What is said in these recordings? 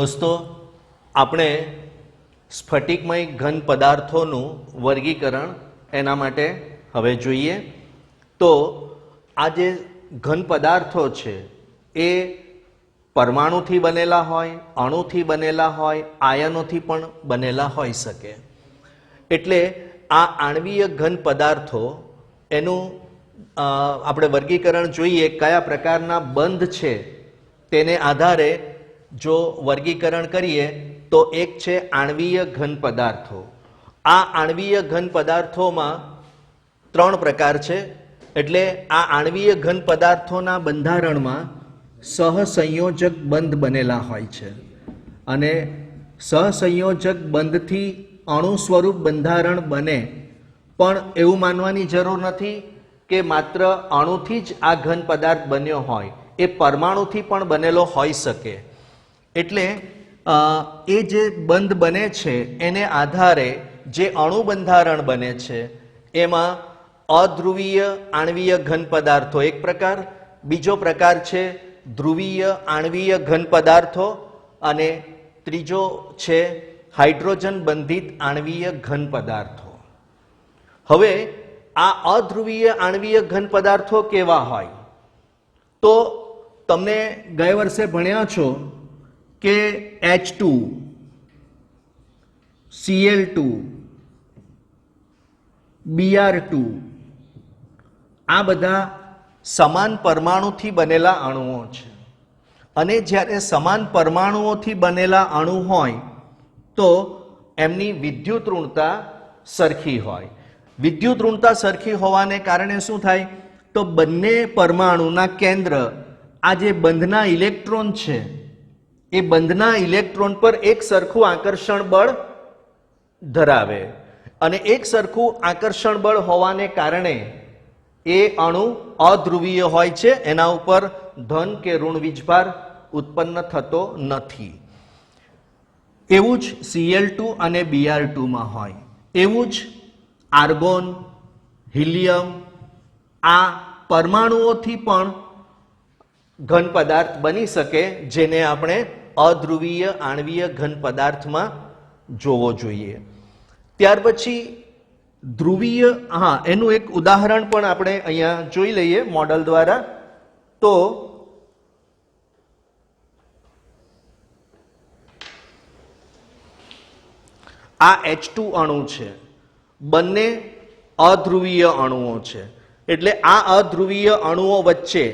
दोस्तों આપણે સ્ફટિકમય ઘન પદાર્થોનું વર્ગીકરણ એના માટે હવે જોઈએ તો આ જે ઘન પદાર્થો છે એ પરમાણુથી બનેલા હોય, અણુથી બનેલા હોય, આયનોથી પણ બનેલા હોઈ શકે। એટલે આ આણ્વીય ઘન પદાર્થો એનું આપણે વર્ગીકરણ જોઈએ કયા પ્રકારના બંધ છે તેને આધારે જો વર્ગીકરણ કરીએ તો એક છે આણ્વીય ઘન પદાર્થો। આ આણ્વીય ઘન પદાર્થોમાં ત્રણ પ્રકાર છે। એટલે આ આણ્વીય ઘન પદાર્થોના બંધારણમાં સહસંયોજક બંધ બનેલા હોય છે અને સહસંયોજક બંધથી અણુ સ્વરૂપ બંધારણ બને, પણ એવું માનવાની જરૂર નથી કે માત્ર અણુથી જ આ ઘન પદાર્થ બન્યો હોય, એ પરમાણુથી પણ બનેલો હોઈ શકે। એટલે એ જે બંધ બને છે એને આધારે જે અણુ બંધારણ બને છે એમાં અધ્રુવીય આણ્વીય ઘન પદાર્થો એક પ્રકાર, બીજો પ્રકાર છે ધ્રુવીય આણ્વીય ઘન પદાર્થો અને ત્રીજો છે હાઇડ્રોજન બંધિત આણ્વીય ઘન પદાર્થો। હવે આ અધ્રુવીય આણ્વીય ઘન પદાર્થો કેવા હોય તો તમને ગયા વર્ષે ભણ્યા છો કે H2, Cl2, Br2 આ બધા સમાન પરમાણુથી બનેલા અણુઓ છે અને જ્યારે સમાન પરમાણુઓથી બનેલા અણુ હોય તો એમની વિદ્યુત ઋણતા સરખી હોય। વિદ્યુત ઋણતા સરખી હોવાને કારણે શું થાય તો બંને પરમાણુના કેન્દ્ર આ જે બંધના ઇલેક્ટ્રોન છે એ બંધના ઇલેક્ટ્રોન પર એક સરખું આકર્ષણ બળ ધરાવે અને એક સરખું આકર્ષણ બળ હોવાને કારણે એ અણુ અધ્રુવીય હોય છે, એના ઉપર ધન કે ઋણ વીજભાર ઉત્પન્ન થતો નથી। એવું જ Cl2 અને Br2 માં હોય। એવું જ આર્ગોન, હિલિયમ આ પરમાણુઓથી પણ ઘન પદાર્થ બની શકે જેને આપણે અધ્રુવીય આણ્વીય ઘન પદાર્થમાં જોવો જોઈએ। ત્યાર પછી ધ્રુવીય, એનું એક ઉદાહરણ પણ આપણે અહીંયા જોઈ લઈએ મોડલ દ્વારા। તો આ H2 અણુ છે, બંને અધ્રુવીય અણુઓ છે। એટલે આ અધ્રુવીય અણુઓ વચ્ચે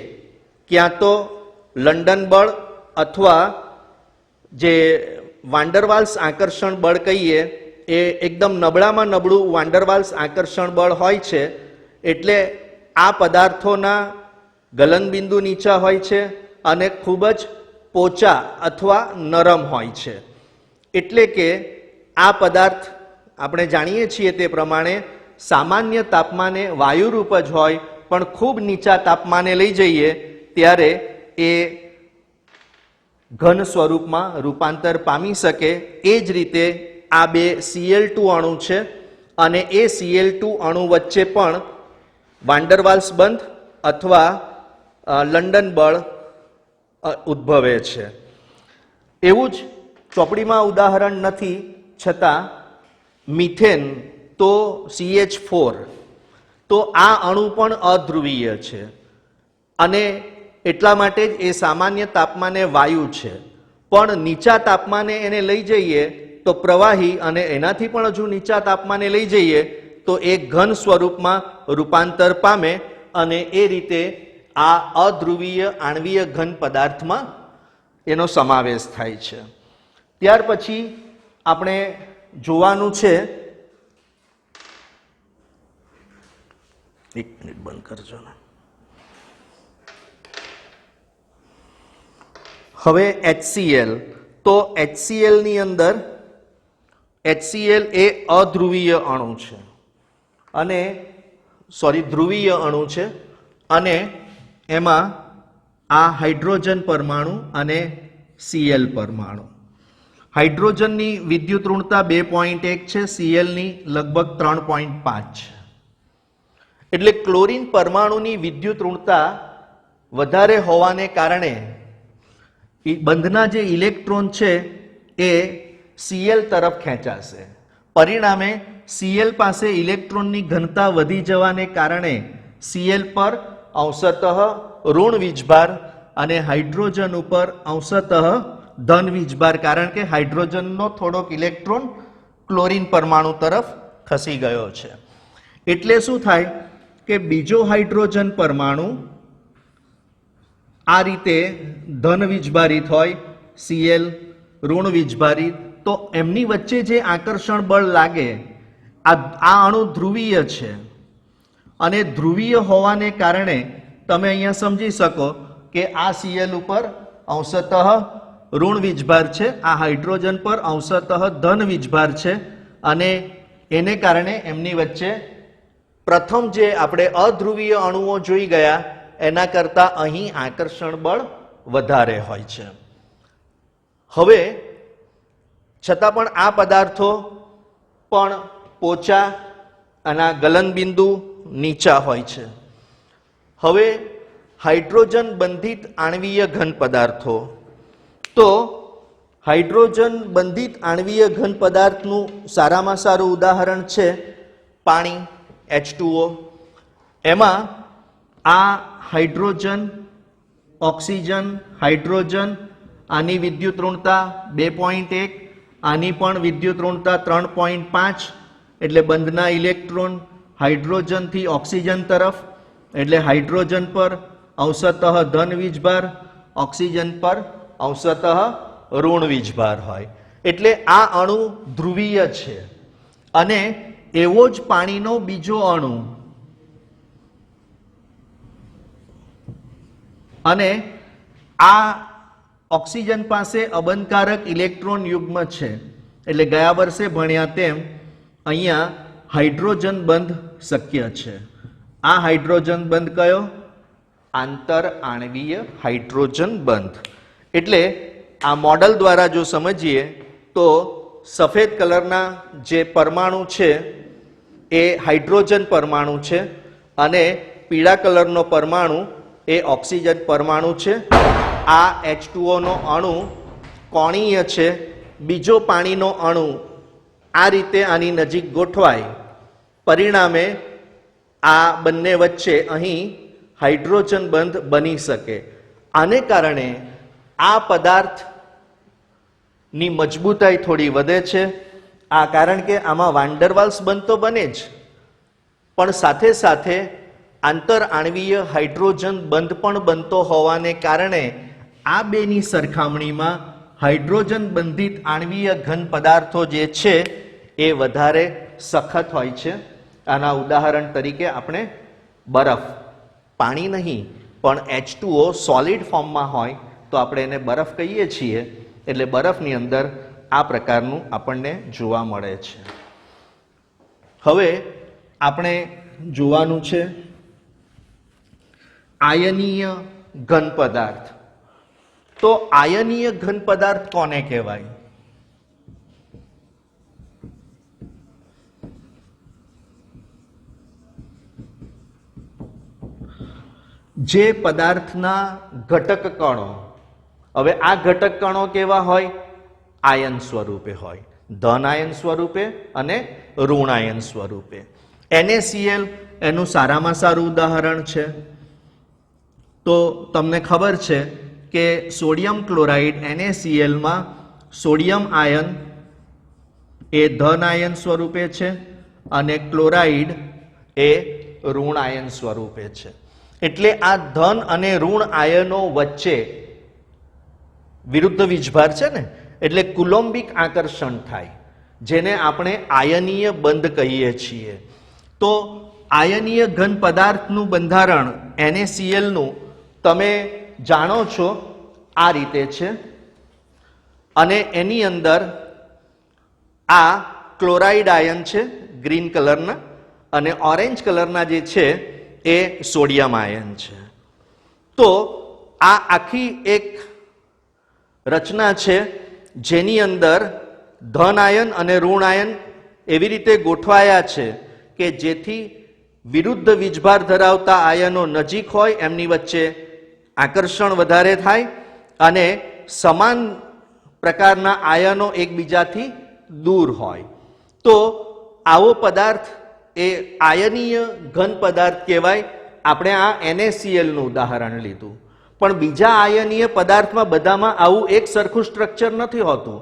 ક્યાં તો લંડન બળ અથવા જે વાન્ડરવાલ્સ આકર્ષણ બળ કહીએ એ એકદમ નબળામાં નબળું વાન્ડરવાલ્સ આકર્ષણ બળ હોય છે। એટલે આ પદાર્થોના ગલનબિંદુ નીચા હોય છે અને ખૂબ જ પોચા અથવા નરમ હોય છે। એટલે કે આ પદાર્થ આપણે જાણીએ છીએ તે પ્રમાણે સામાન્ય તાપમાને વાયુરૂપ જ હોય, પણ ખૂબ નીચા તાપમાને લઈ જઈએ ત્યારે એ ઘન સ્વરૂપમાં રૂપાંતર પામી શકે। એ જ રીતે આ બે Cl2 અણુ છે અને એ Cl2 અણુ વચ્ચે પણ વાન્ડરવાલ્સ બંધ અથવા લંડન બળ ઉદ્ભવે છે। એવું જ ચોપડીમાં ઉદાહરણ નથી છતાં મિથેન તો CH4 તો આ અણુ પણ અધ્રુવીય છે અને એટલા માટે જ એ સામાન્ય તાપમાને વાયુ છે, પણ નીચા તાપમાને એને લઈ જઈએ તો પ્રવાહી અને એનાથી પણ હજુ નીચા તાપમાને લઈ જઈએ તો એ ઘન સ્વરૂપમાં રૂપાંતર પામે અને એ રીતે આ અધ્રુવીય આણ્વીય ઘન પદાર્થમાં એનો સમાવેશ થાય છે। ત્યાર પછી આપણે જોવાનું છે, એક મિનિટ બંધ કરજો ને। હવે HCl, તો HCl ની અંદર HCl એ અધ્રુવીય અણુ છે અને ધ્રુવીય અણુ છે અને એમાં આ હાઇડ્રોજન પરમાણુ અને Cl પરમાણુ। હાઇડ્રોજનની વિદ્યુત ઋણતા 2.1 છે, Clની લગભગ 3.5 છે। એટલે ક્લોરીન પરમાણુની વિદ્યુત ઋણતા વધારે હોવાને કારણે બંધના જે ઇલેક્ટ્રોન છે એ Cl તરફ ખેંચાશે. પરિણામે Cl પાસે ઇલેક્ટ્રોનની ઘનતા વધી જવાને કારણે Cl પર અંશતઃ ઋણ વીજભાર અને હાઇડ્રોજન ઉપર અંશતઃ ધન વીજભાર, કારણ કે હાઇડ્રોજનનો થોડોક ઇલેક્ટ્રોન ક્લોરીન પરમાણુ તરફ ખસી ગયો છે. એટલે શું થાય કે બીજો હાઇડ્રોજન પરમાણુ આ રીતે ધન વીજભારિત હોય, Cl ઋણ વીજભારિત, તો એમની વચ્ચે જે આકર્ષણ બળ લાગે, આ અણુ ધ્રુવીય છે અને ધ્રુવીય હોવાને કારણે તમે અહીંયા સમજી શકો કે આ Cl ઉપર અંશતઃ ઋણ વીજભાર છે, આ હાઇડ્રોજન પર અંશતઃ ધન વીજભાર છે અને એને કારણે એમની વચ્ચે પ્રથમ જે આપણે અધ્રુવીય અણુઓ જોઈ ગયા એના કરતાં અહીં આકર્ષણ બળ વધારે હોય છે. હવે છતાં પણ આ પદાર્થો પણ પોચા અને ગલનબિંદુ નીચા હોય છે. હવે હાઇડ્રોજન બંધિત આણ્વીય ઘન પદાર્થો, તો હાઇડ્રોજન બંધિત આણ્વીય ઘન પદાર્થનું સારામાં સારું ઉદાહરણ છે પાણી, H2O. એમાં આ હાઇડ્રોજન, ઓક્સિજન, હાઇડ્રોજન, આની વિદ્યુત ઋણતા 2.1, આની પણ વિદ્યુત ઋણતા 3.5, એટલે બંધના ઇલેક્ટ્રોન હાઇડ્રોજનથી ઓક્સિજન તરફ, એટલે હાઇડ્રોજન પર અંશતઃ ધન વીજભાર, ઓક્સિજન પર અંશતઃ ઋણ વીજભાર હોય. એટલે આ અણુ ધ્રુવીય છે અને એવો જ પાણીનો બીજો અણુ, અને આ ઓક્સિજન પાસે અબંધકારક ઇલેક્ટ્રોન યુગ્મ છે. એટલે ગયા વર્ષે ભણ્યા તેમ અહીંયા હાઇડ્રોજન બંધ શક્ય છે. આ હાઇડ્રોજન બંધ કયો? આંતર આણ્વીય હાઇડ્રોજન બંધ. એટલે આ મોડલ દ્વારા જો સમજીએ તો સફેદ કલરના જે પરમાણુ છે એ હાઇડ્રોજન પરમાણુ છે અને પીળા કલરનો પરમાણુ એ ઓક્સિજન પરમાણુ છે. આ H2O નો અણુ કોણીય છે. બીજો પાણીનો અણુ આ રીતે આની નજીક ગોઠવાય, પરિણામે આ બંને વચ્ચે અહીં હાઇડ્રોજન બંધ બની શકે. આને કારણે આ પદાર્થની મજબૂતાઈ થોડી વધે છે. આ કારણ કે આમાં વાન્ડરવાલ્સ બંધ તો બને જ, પણ સાથે સાથે આંતર આણ્વીય હાઇડ્રોજન બંધ પણ બનતો હોવાને કારણે આ બેની સરખામણીમાં હાઇડ્રોજન બંધિત આણ્વીય ઘન પદાર્થો જે છે એ વધારે સખત હોય છે. આના ઉદાહરણ તરીકે આપણે બરફ, પાણી નહીં પણ H2O સોલિડ ફોર્મમાં હોય તો આપણે એને બરફ કહીએ છીએ. એટલે બરફની અંદર આ પ્રકારનું આપણને જોવા મળે છે. હવે આપણે જોવાનું છે આયનીય ઘન પદાર્થ. તો આયનીય ઘન પદાર્થ કોને કહેવાય? જે પદાર્થના ઘટક કણો, હવે આ ઘટક કણો કેવા હોય? આયન સ્વરૂપે હોય, ધન આયન સ્વરૂપે અને ઋણ આયન સ્વરૂપે. NaCl એનું સારામાં સારું ઉદાહરણ છે. તો તમને ખબર છે કે સોડિયમ ક્લોરાઇડ NaCl માં સોડિયમ આયન એ ધન આયન સ્વરૂપે છે અને ક્લોરાઇડ એ ઋણ આયન સ્વરૂપે છે. એટલે આ ધન અને ઋણ આયનો વચ્ચે વિરુદ્ધ વીજભાર છે ને, એટલે કુલોમ્બિક આકર્ષણ થાય, જેને આપણે આયનીય બંધ કહીએ છીએ. તો આયનીય ઘન પદાર્થનું બંધારણ NaCl નું તમે જાણો છો આ રીતે છે. અને એની અંદર આ ક્લોરાઇડ આયન છે ગ્રીન કલરના, અને ઓરેન્જ કલરના જે છે એ સોડિયમ આયન છે. તો આ આખી એક રચના છે જેની અંદર ધન આયન અને ઋણ આયન એવી રીતે ગોઠવાયા છે કે જેથી વિરુદ્ધ વીજભાર ધરાવતા આયનો નજીક હોય, એમની વચ્ચે આકર્ષણ વધારે થાય અને સમાન પ્રકારના આયનો એકબીજાથી દૂર હોય. તો આવો પદાર્થ એ આયનીય ઘન પદાર્થ કહેવાય. આપણે આ NaCl નું ઉદાહરણ લીધું, પણ બીજા આયનીય પદાર્થમાં બધામાં આવું એક સરખું સ્ટ્રક્ચર નથી હોતું,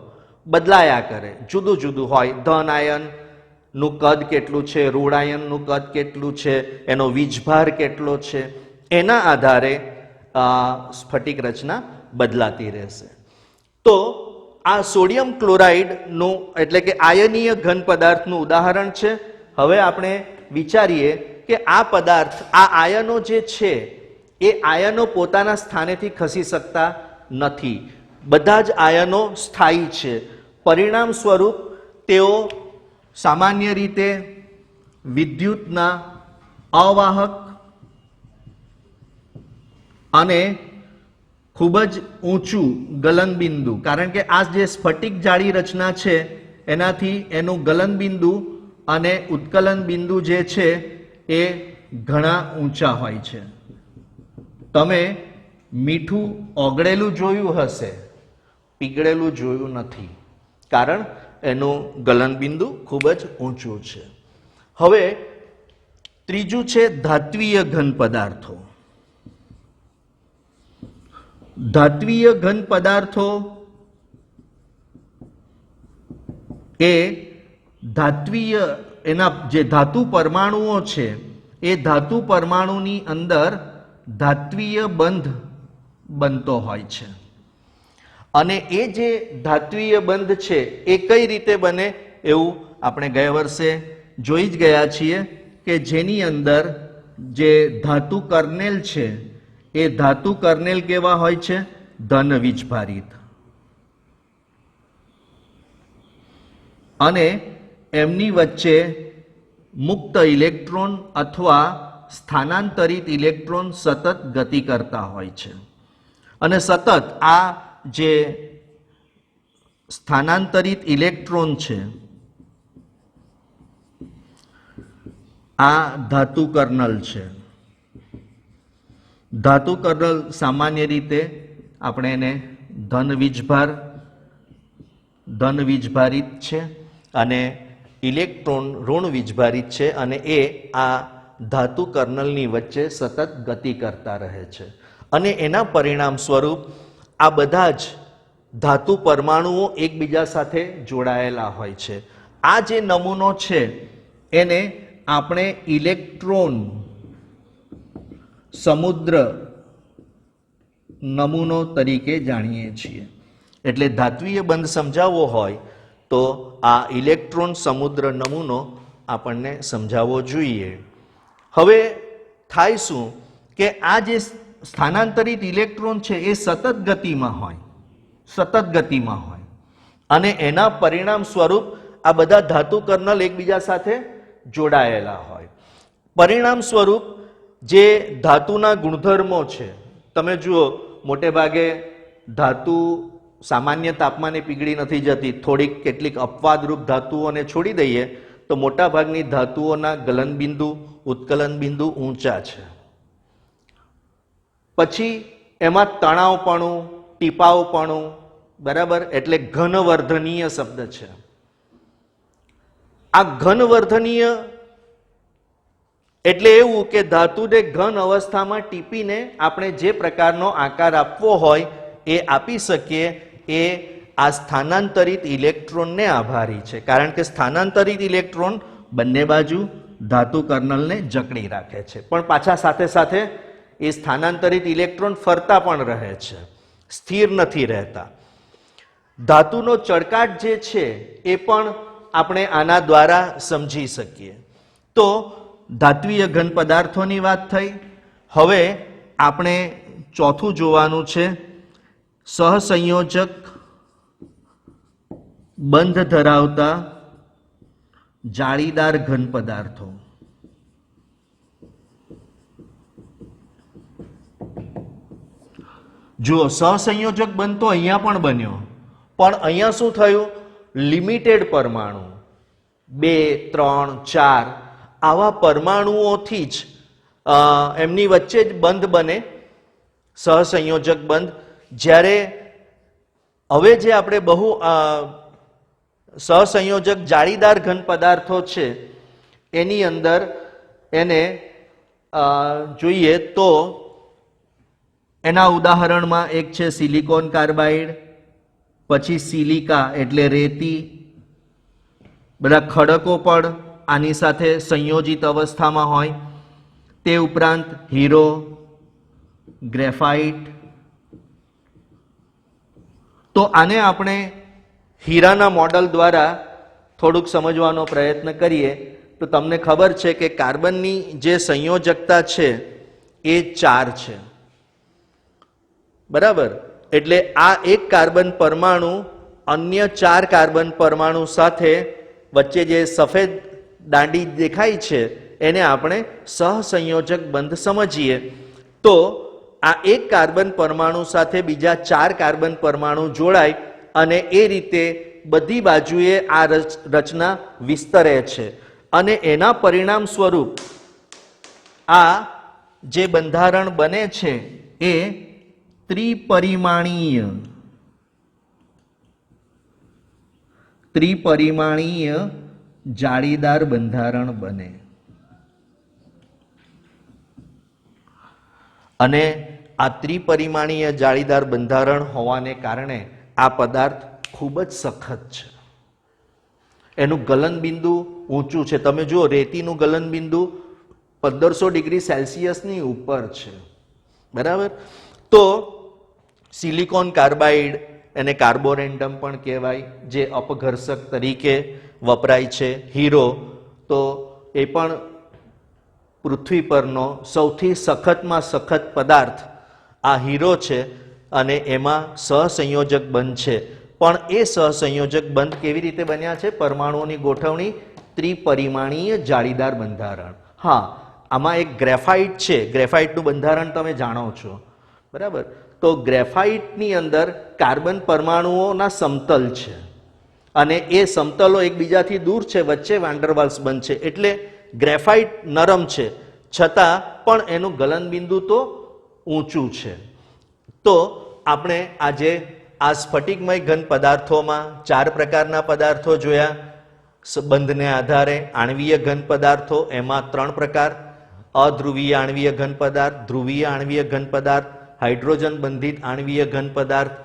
બદલાયા કરે, જુદું જુદું હોય. ધન આયન નું કદ કેટલું છે, ઋણ આયનનું કદ કેટલું છે, એનો વીજભાર કેટલો છે, એના આધારે સ્ફટિક રચના બદલાતી રહેશે. તો આ સોડિયમ ક્લોરાઇડનું એટલે કે આયનીય ઘન પદાર્થનું ઉદાહરણ છે. હવે આપણે વિચારીએ કે આ પદાર્થ, આ આયનો જે છે એ આયનો પોતાના સ્થાનેથી ખસી શકતા નથી. બધા જ આયનો સ્થાયી છે. પરિણામ સ્વરૂપ તેઓ સામાન્ય રીતે વિદ્યુતના અવાહક અને ખૂબ જ ઊંચું ગલનબિંદુ, કારણ કે આ જે સ્ફટિક જાળી રચના છે એનાથી એનું ગલનબિંદુ અને ઉત્કલન બિંદુ જે છે એ ઘણા ઊંચા હોય છે. તમે મીઠું ઓગળેલું જોયું હશે, પીગળેલું જોયું નથી, કારણ એનું ગલનબિંદુ ખૂબ જ ઊંચું છે. હવે ત્રીજું છે ધાત્વીય ઘન પદાર્થો. ધાત્વીય ઘન પદાર્થો એ ધાત્વીય, એના જે ધાતુ પરમાણુઓ છે એ ધાતુ પરમાણુની અંદર ધાત્વીય બંધ બનતો હોય છે. અને એ જે ધાત્વીય બંધ છે એ કઈ રીતે બને એવું આપણે ગયા વર્ષે જોઈ જ ગયા છીએ કે જેની અંદર જે ધાતુ કર્નેલ છે એ ધાતુ કર્નેલ કેવા હોય છે? ધન વીજભારિત. અને એમની વચ્ચે મુક્ત ઇલેક્ટ્રોન અથવા સ્થાનાંતરિત ઇલેક્ટ્રોન સતત ગતિ કરતા હોય છે. અને સતત આ જે સ્થાનાંતરિત ઇલેક્ટ્રોન છે આ ધાતુ કર્નલ છે. ધાતુ કર્નલ સામાન્ય રીતે આપણે એને ધન વીજભારિત છે અને ઇલેક્ટ્રોન ઋણ વીજભારિત છે, અને એ આ ધાતુ કર્નલની વચ્ચે સતત ગતિ કરતા રહે છે. અને એના પરિણામ સ્વરૂપ આ બધા જ ધાતુ પરમાણુઓ એકબીજા સાથે જોડાયેલા હોય છે. આ જે નમૂનો છે એને આપણે ઇલેક્ટ્રોન સમુદ્ર નમૂનો તરીકે જાણીએ છીએ. એટલે ધાત્વીય બંધ સમજાવવો હોય તો આ ઇલેક્ટ્રોન સમુદ્ર નમૂનો આપણને સમજાવવો જોઈએ. હવે થાય શું કે આ જે સ્થાનાંતરિત ઇલેક્ટ્રોન છે એ સતત ગતિમાં હોય અને એના પરિણામ સ્વરૂપ આ બધા ધાતુ કર્નલ એકબીજા સાથે જોડાયેલા હોય. પરિણામ સ્વરૂપ જે ધાતુના ગુણધર્મો છે, તમે જુઓ મોટે ભાગે ધાતુ સામાન્ય તાપમાને પીગળી નથી જતી. થોડીક કેટલીક અપવાદરૂપ ધાતુઓને છોડી દઈએ તો મોટા ભાગની ધાતુઓના ગલનબિંદુ ઉત્કલન બિંદુ ઊંચા છે. પછી એમાં તણાવપણું, ટીપાવપણું, બરાબર, એટલે ઘનવર્ધનીય શબ્દ છે. આ ઘનવર્ધનીય એટલે એવું કે ધાતુને ઘન અવસ્થામાં ટીપીને આપણે જે પ્રકારનો આકાર આપવો હોય એ આપી શકીએ. એ આ સ્થાનાંતરિત ઇલેક્ટ્રોનને આભારી છે, કારણ કે સ્થાનાંતરિત ઇલેક્ટ્રોન બંને બાજુ ધાતુ કર્નલને જકડી રાખે છે, પણ પાછા સાથે સાથે એ સ્થાનાંતરિત ઇલેક્ટ્રોન ફરતા પણ રહે છે, સ્થિર નથી રહેતા. ધાતુનો ચળકાટ જે છે એ પણ આપણે આના દ્વારા સમજી શકીએ. તો ધાત્વીય ઘન પદાર્થોની વાત થઈ. હવે આપણે ચોથું જોવાનું છે સહસંયોજક બંધ ધરાવતા જાળીદાર ઘન પદાર્થો. જુઓ, સહસંયોજક બંધ તો અહીંયા પણ બન્યો, પણ અહીંયા શું થયું? લિમિટેડ પરમાણુ 2, 3, 4 આવા પરમાણુઓથી જ એમની વચ્ચે જ બંધ બને, સહસંયોજક બંધ. જ્યારે હવે જે આપણે બહુ સહસંયોજક જાળીદાર ઘન પદાર્થો છે એની અંદર એને જોઈએ તો એના ઉદાહરણમાં એક છે સિલિકોન કાર્બાઇડ, પછી સિલિકા એટલે રેતી, બધા ખડકો પણ આની સાથે સંયોજિત અવસ્થામાં હોય, તે ઉપરાંત હીરો, ગ્રેફાઇટ. તો આને આપણે હીરાના મોડલ દ્વારા થોડુંક સમજવાનો પ્રયત્ન કરીએ તો તમને ખબર છે કે કાર્બનની જે સંયોજકતા છે એ 4 છે, બરાબર. એટલે આ એક કાર્બન પરમાણુ અન્ય 4 કાર્બન પરમાણુ સાથે વચ્ચે જે સફેદ દાંડી દેખાય છે એને આપણે સહસંયોજક બંધ સમજીએ તો આ એક કાર્બન પરમાણુ સાથે બીજા 4 કાર્બન પરમાણુ જોડાય અને એ રીતે બધી બાજુએ આ રચના વિસ્તરે છે અને એના પરિણામ સ્વરૂપ આ જે બંધારણ બને છે એ ત્રિપરિમાણીય જાળીદાર બંધારણ બને. અને આ ત્રિપરિમાણીય જાળીદાર બંધારણ હોવાને કારણે આ પદાર્થ ખૂબ જ સખત છે. એનું ગલન બિંદુ ઊંચું છે. તમે જુઓ રેતીનું ગલન બિંદુ 1500 ડિગ્રી સેલ્સિયસની ઉપર છે, બરાબર. તો સિલિકોન કાર્બાઇડ એને કાર્બોરેન્ડમ પણ કહેવાય, જે અપઘર્ષક તરીકે વપરાય છે. હીરો તો એ પણ પૃથ્વી પરનો સૌથી સખતમાં સખત પદાર્થ આ હીરો છે અને એમાં સહસંયોજક બંધ છે. પણ એ સહસંયોજક બંધ કેવી રીતે બન્યા છે? પરમાણુઓની ગોઠવણી ત્રિપરિમાણીય જાળીદાર બંધારણ. હા, આમાં એક ગ્રેફાઇટ છે. ગ્રેફાઇટનું બંધારણ તમે જાણો છો, બરાબર. તો ગ્રેફાઇટની અંદર કાર્બન પરમાણુઓના સમતલ છે અને એ સમતલો એકબીજાથી દૂર છે, વચ્ચે વાન્ડરવાલ્સ બંધ છે. એટલે ગ્રેફાઇટ નરમ છે છતાં પણ એનું ગલન બિંદુ તો ઊંચું છે. તો આપણે આજે આ સ્ફટિકમય ઘન પદાર્થોમાં 4 પ્રકારના પદાર્થો જોયા. બંધને આધારે આણ્વીય ઘન પદાર્થો, એમાં 3 પ્રકાર: અધ્રુવીય આણ્વીય ઘન પદાર્થ, ધ્રુવીય આણ્વીય ઘન પદાર્થ, હાઇડ્રોજન બંધિત આણ્વીય ઘન પદાર્થ.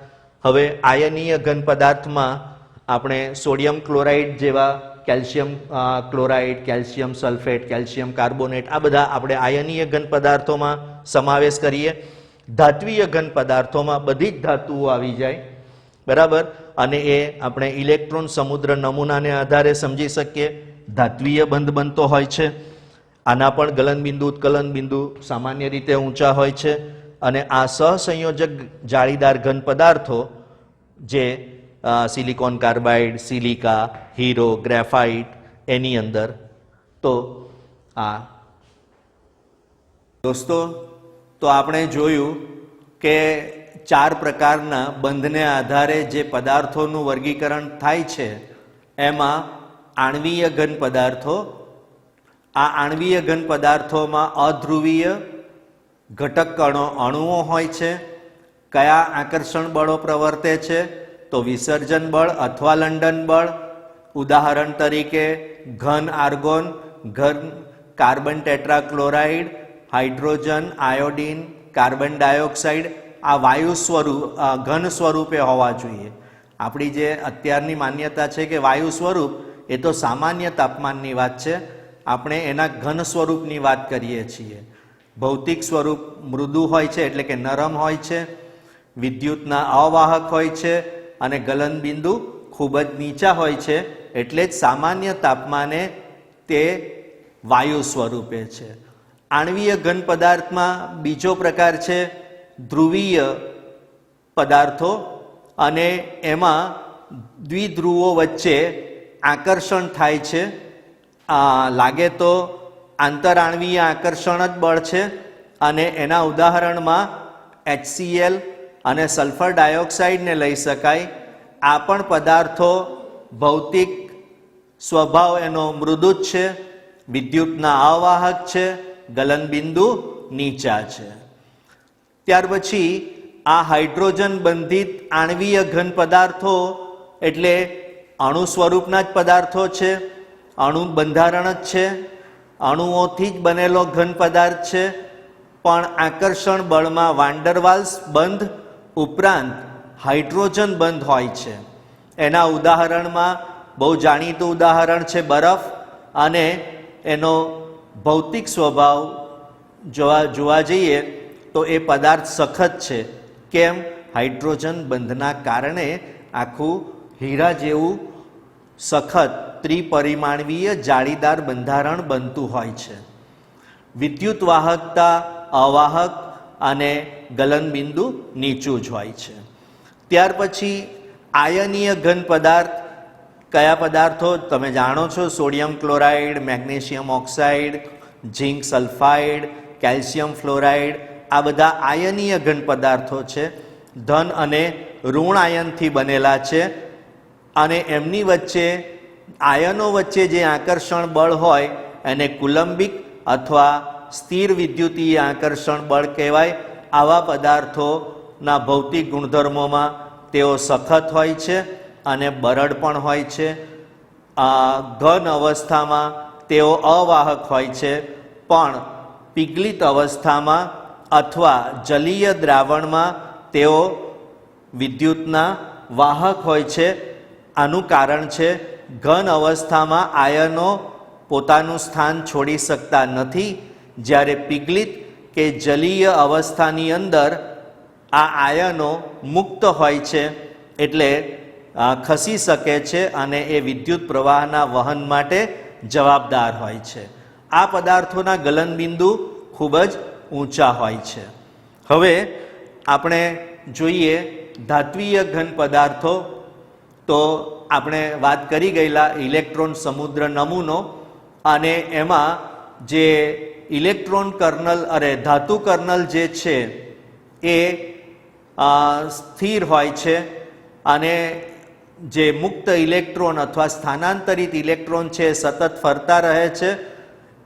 હવે આયનીય ઘન પદાર્થમાં આપણે સોડિયમ ક્લોરાઇડ જેવા, calcium chloride, calcium sulphate, calcium carbonate, આ બધા આપણે આયનીય ઘન પદાર્થોમાં સમાવેશ કરીએ. ધાત્વીય ઘન પદાર્થોમાં બધી જ ધાતુઓ આવી જાય, બરાબર. અને એ આપણે ઇલેક્ટ્રોન સમુદ્ર નમૂનાને આધારે સમજી શકીએ. ધાત્વીય બંધ બનતો હોય છે. આના પણ ગલન બિંદુ, ઉત્કલન બિંદુ સામાન્ય રીતે ઊંચા હોય છે. અને આ સહસંયોજક જાળીદાર ઘન પદાર્થો જે સિલિકોન કાર્બાઇડ, સિલિકા, હીરો, ગ્રેફાઇટ એની અંદર. તો આ દોસ્તો, તો આપણે જોયું કે 4 પ્રકારના બંધને આધારે જે પદાર્થોનું વર્ગીકરણ થાય છે એમાં આણ્વીય ઘન પદાર્થો. આ આણ્વીય ઘન પદાર્થોમાં અધ્રુવીય ઘટક અણુઓ હોય છે. કયા આકર્ષણ બળો પ્રવર્તે છે? તો વિસર્જન બળ અથવા લંડન બળ. ઉદાહરણ તરીકે ઘન આર્ગોન, ઘન carbon tetrachloride, hydrogen, iodine, carbon dioxide આ વાયુ ઘન સ્વરૂપે હોવા જોઈએ. આપણી જે અત્યારની માન્યતા છે કે વાયુ સ્વરૂપ એ તો સામાન્ય તાપમાનની વાત છે, આપણે એના ઘન સ્વરૂપની વાત કરીએ છીએ. ભૌતિક સ્વરૂપ મૃદુ હોય છે એટલે કે નરમ હોય છે, વિદ્યુતના અવાહક હોય છે અને ગલન બિંદુ ખૂબ જ નીચા હોય છે, એટલે જ સામાન્ય તાપમાને તે વાયુ સ્વરૂપે છે. આણ્વીય ઘન પદાર્થમાં બીજો પ્રકાર છે ધ્રુવીય પદાર્થો, અને એમાં દ્વિધ્રુવો વચ્ચે આકર્ષણ થાય છે. લાગે તો આંતરાણ્વીય આકર્ષણ જ બળ છે અને એના ઉદાહરણમાં HCl અને સલ્ફર ડાયોક્સાઇડને લઈ શકાય. આ પણ પદાર્થો ભૌતિક સ્વભાવ એનો મૃદુ જ છે, વિદ્યુતના અવાહક છે, ગલન બિંદુ નીચા છે. ત્યાર પછી આ હાઇડ્રોજન બંધિત આણ્વીય ઘન પદાર્થો એટલે અણુ સ્વરૂપના જ પદાર્થો છે, અણુ બંધારણ જ છે, અણુઓથી જ બનેલો ઘન પદાર્થ છે, પણ આકર્ષણ બળમાં વાન્ડરવાલ્સ બંધ ઉપરાંત હાઇડ્રોજન બંધ હોય છે. એના ઉદાહરણમાં બહુ જાણીતું ઉદાહરણ છે બરફ, અને એનો ભૌતિક સ્વભાવ જોવા જઈએ તો એ પદાર્થ સખત છે. કેમ? હાઇડ્રોજન બંધના કારણે આખું હીરા જેવું સખત ત્રિપરિમાણવીય જાળીદાર બંધારણ બનતું હોય છે. વિદ્યુત વાહકતા અવાહક અને ગલનબિંદુ નીચું જ હોય છે. ત્યાર પછી આયનીય ઘન પદાર્થ કયા પદાર્થો તમે જાણો છો? Sodium chloride, magnesium oxide, zinc sulphide, calcium fluoride, આ બધા આયનીય ઘન પદાર્થો છે. ધન અને ઋણ આયનથી બનેલા છે, અને એમની વચ્ચે આયનો વચ્ચે જે આકર્ષણ બળ હોય એને કુલંબિક અથવા સ્થિર વિદ્યુતીય આકર્ષણ બળ કહેવાય. આવા પદાર્થોના ભૌતિક ગુણધર્મોમાં તેઓ સખત હોય છે અને બરડ પણ હોય છે. ઘન અવસ્થામાં તેઓ અવાહક હોય છે, પણ પીગલિત અવસ્થામાં અથવા જલીય દ્રાવણમાં તેઓ વિદ્યુતના વાહક હોય છે. આનું કારણ છે ઘન અવસ્થામાં આયનો પોતાનું સ્થાન છોડી શકતા નથી, જ્યારે પીગલિત કે જલીય અવસ્થાની અંદર આ આયનો મુક્ત હોય છે, એટલે ખસી શકે છે અને એ વિદ્યુત પ્રવાહના વહન માટે જવાબદાર હોય છે. આ પદાર્થોના ગલનબિંદુ ખૂબ જ ઊંચા હોય છે. હવે આપણે જોઈએ ધાત્વીય ઘન પદાર્થો. તો આપણે વાત કરી ગયેલા ઇલેક્ટ્રોન સમુદ્ર નમૂનો, અને એમાં જે ઇલેક્ટ્રોન કર્નલ ધાતુ કર્નલ જે છે એ સ્થિર હોય છે, અને જે મુક્ત ઇલેક્ટ્રોન અથવા સ્થાનાંતરિત ઇલેક્ટ્રોન છે એ સતત ફરતા રહે છે.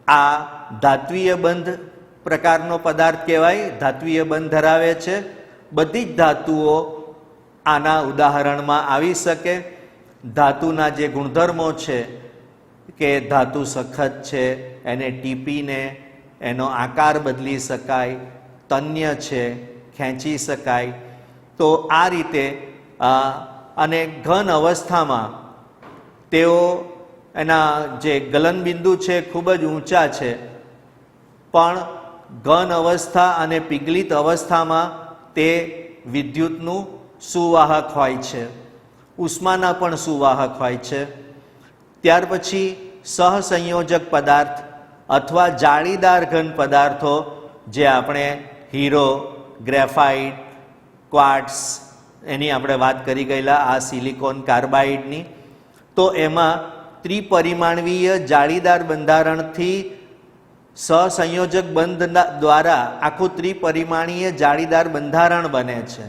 આ ધાત્વીય બંધ પ્રકારનો પદાર્થ કહેવાય, ધાત્વીય બંધ ધરાવે છે. બધી જ ધાતુઓ આના ઉદાહરણમાં આવી શકે. ધાતુના જે ગુણધર્મો છે કે ધાતુ સખત છે, એને ટીપીને એનો આકાર બદલી શકાય, તન્ય છે, ખેંચી શકાય. તો આ રીતે અને ઘન અવસ્થામાં તેઓ એના જે ગલનબિંદુ છે ખૂબ જ ઊંચા છે, પણ ઘન અવસ્થા અને પીગલિત અવસ્થામાં તે વિદ્યુતનું સુવાહક હોય છે, ઉષ્માના પણ સુવાહક હોય છે. ત્યાર પછી સહસંયોજક પદાર્થ અથવા જાળીદાર ઘન પદાર્થો, જે આપણે હીરો, ગ્રેફાઇટ, ક્વાર્ટસ, એની આપણે વાત કરી ગયેલા, આ સિલિકોન કાર્બાઇડની. તો એમાં ત્રિપરિમાણવીય જાળીદાર બંધારણથી સહસંયોજક બંધ દ્વારા આખું ત્રિપરિમાણીય જાળીદાર બંધારણ બને છે.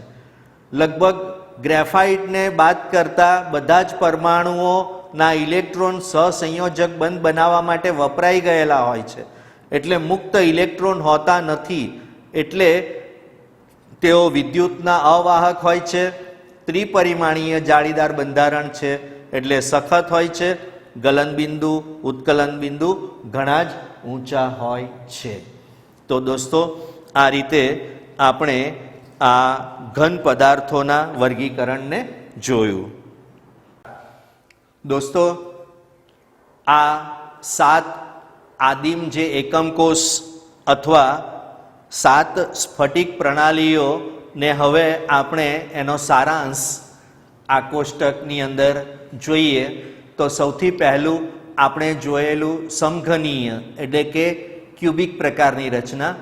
લગભગ ગ્રેફાઇટને બાદ કરતા બધા જ પરમાણુઓના ઇલેક્ટ્રોન સહસંયોજક બંધ બનાવવા માટે વપરાઈ ગયેલા હોય છે, એટલે મુક્ત ઇલેક્ટ્રોન હોતા નથી, એટલે તેઓ વિદ્યુતના અવાહક હોય છે. ત્રિપરિમાણીય જાળીદાર બંધારણ છે એટલે સખત હોય છે. ગલનબિંદુ, ઉત્કલન બિંદુ ઘણા જ ઊંચા હોય છે. તો દોસ્તો, આ રીતે આપણે આ ઘન પદાર્થોના વર્ગીકરણને જોયું. દોસ્તો, આ 7 આદિમ જે એકમ કોષ અથવા 7 સ્ફટિક પ્રણાલીઓને હવે આપણે એનો સારાંશ આ કોષ્ટકની અંદર જોઈએ. તો સૌથી પહેલું આપણે જોયેલું સમઘનીય એટલે કે ક્યુબિક પ્રકારની રચના,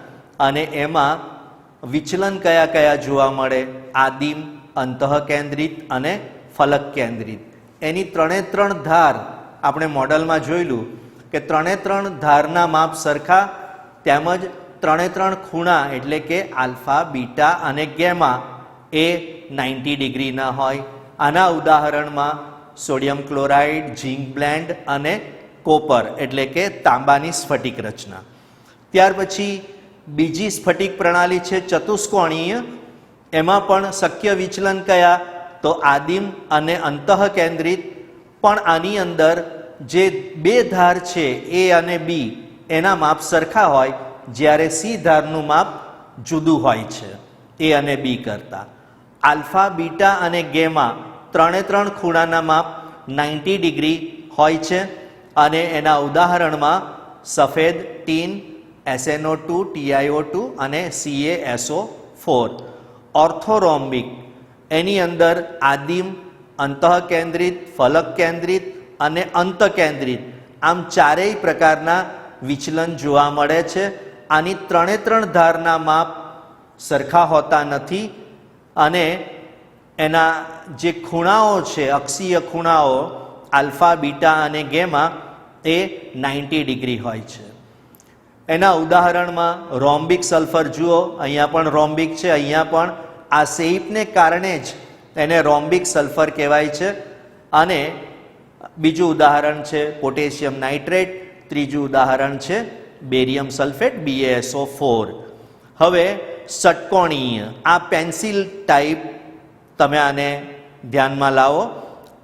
અને એમાં વિચલન કયા કયા જોવા મળે? આદિમ, અંતઃકેન્દ્રિત અને ફલક કેન્દ્રિત. એની 3 ધાર આપણે મોડલમાં જોયેલું કે 3 ધારના માપ સરખા, તેમજ 3 ખૂણા એટલે કે આલ્ફા, બીટા અને ગેમા એ 90 ડિગ્રીના હોય. આના ઉદાહરણમાં સોડિયમ ક્લોરાઇડ, ઝિંક બ્લેન્ડ અને કોપર એટલે કે તાંબાની સ્ફટિક રચના. ત્યાર પછી બીજી સ્ફટિક પ્રણાલી છે ચતુષ્કોણીય. એમાં પણ શક્ય વિચલન કયા? તો આદિમ અને અંતઃકેન્દ્રિત. પણ આની અંદર જે બે ધાર છે એ અને બી એના માપ સરખા હોય, જ્યારે સી ધારનું માપ જુદું હોય છે એ અને બી કરતાં. આલ્ફા, બીટા અને ગેમા ત્રણે ત્રણ ખૂણાના માપ 90 ડિગ્રી હોય છે અને એના ઉદાહરણમાં સફેદ, ટીન, SnO2, TiO2 અને CaSO4. ઓર્થોરોમ્બિક એની અંદર આદિમ, અંતઃકેન્દ્રિત, ફલક કેન્દ્રિત અને અંતકેન્દ્રિત આમ ચારેય પ્રકારના વિચલન જોવા મળે છે. આની ત્રણે ત્રણ ધારના માપ સરખા હોતા નથી અને એના જે ખૂણાઓ છે, અક્ષીય ખૂણાઓ આલ્ફા, બીટા અને ગેમા એ 90 ડિગ્રી હોય છે. એના ઉદાહરણમાં રોમ્બિક સલ્ફર જુઓ, અહીંયા પણ રોમ્બિક છે, અહીંયા પણ આ શેપને કારણે જ એને રોમ્બિક સલ્ફર કહેવાય છે. અને બીજું ઉદાહરણ છે પોટેશિયમ નાઇટ્રેટ, ત્રીજું ઉદાહરણ છે બેરિયમ સલ્ફેટ BaSO4. હવે ષટકોણીય, આ પેન્સિલ ટાઈપ તમે આને ધ્યાનમાં લાવો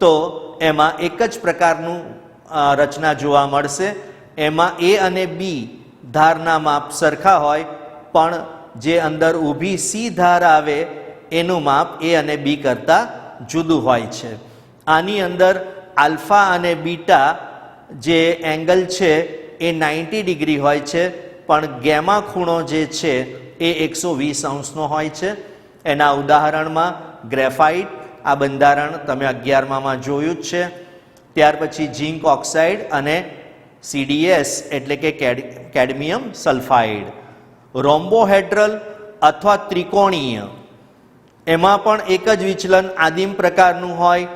તો એમાં એક જ પ્રકારનું રચના જોવા મળશે. એમાં એ અને બી ધારના માપ સરખા હોય, પણ જે અંદર ઊભી સી ધાર આવે એનું માપ એ અને બી કરતાં જુદું હોય છે. આની અંદર આલ્ફા અને બીટા જે એંગલ છે એ 90 ડિગ્રી હોય છે, પણ ગેમા ખૂણો જે છે એ 120 અંશનો હોય છે. એના ઉદાહરણમાં ગ્રેફાઇટ, આ બંધારણ તમે 11માં જોયું જ છે. ત્યાર પછી ઝિંક ઓક્સાઇડ અને CdS એટલે કે કેડમિયમ સલ્ફાઇડ. રોમ્બોહેડ્રલ અથવા ત્રિકોણીય, એમાં પણ એક જ વિચલન આદિમ પ્રકારનું હોય.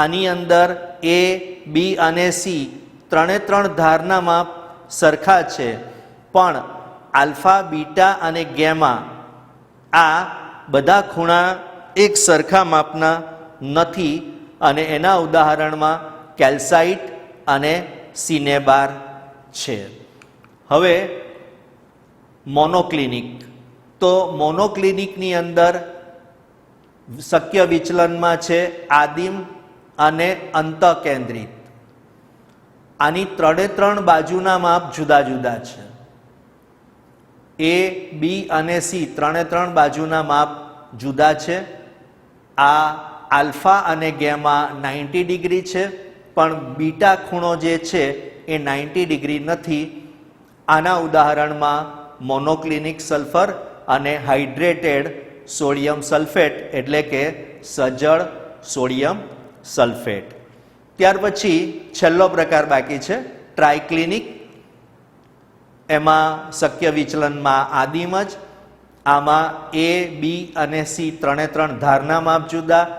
આની અંદર એ, બી અને સી ત્રણે ત્રણ ધારના માપ સરખા છે, પણ આલ્ફા, બીટા અને ગેમા આ બધા ખૂણા એક સરખા માપના નથી અને એના ઉદાહરણમાં કેલ્સાઇટ અને સિનેબાર છે. હવે મોનોક્લિનિક, તો મોનોક્લિનિકની અંદર શક્ય વિચલનમાં છે આદિમ અને અંતકેન્દ્રિત. આની ત્રણે ત્રણ બાજુના માપ જુદા જુદા છે. એ, બી અને સી ત્રણે ત્રણ બાજુના માપ જુદા છે. આ આલ્ફા અને ગેમા 90 ડિગ્રી છે, પણ બીટા ખૂણો જે છે એ 90 ડિગ્રી નથી. આના ઉદાહરણમાં મોનોક્લિનિક સલ્ફર અને હાઇડ્રેટેડ સોડિયમ સલ્ફેટ એટલે કે સજળ સોડિયમ સલ્ફેટ. ત્યાર પછી છેલ્લો પ્રકાર બાકી છે ટ્રાયક્લિનિક. એમાં શક્ય વિચલનમાં આદિમ જ. આમાં એ, બી અને સી ત્રણે ત્રણ ધારના માપ જુદા.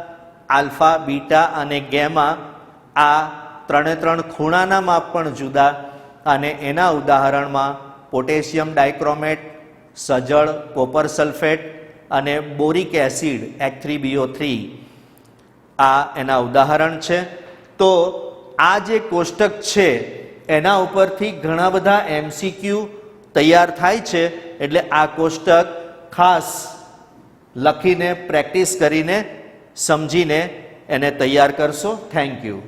આલ્ફા, બીટા અને ગેમા આ ત્રણે ત્રણ ખૂણાના માપ પણ જુદા અને એના ઉદાહરણમાં પોટેશિયમ ડાયક્રોમેટ, સજળ કોપર સલ્ફેટ અને બોરિક એસિડ H3BO3 આ એના ઉદાહરણ છે. તો આ જે કોષ્ટક છે એના ઉપરથી ઘણા બધા MCQ તૈયાર થાય છે, એટલે આ કોષ્ટક ખાસ લખીને પ્રેક્ટિસ કરીને સમજીને એને તૈયાર કરશો. Thank you.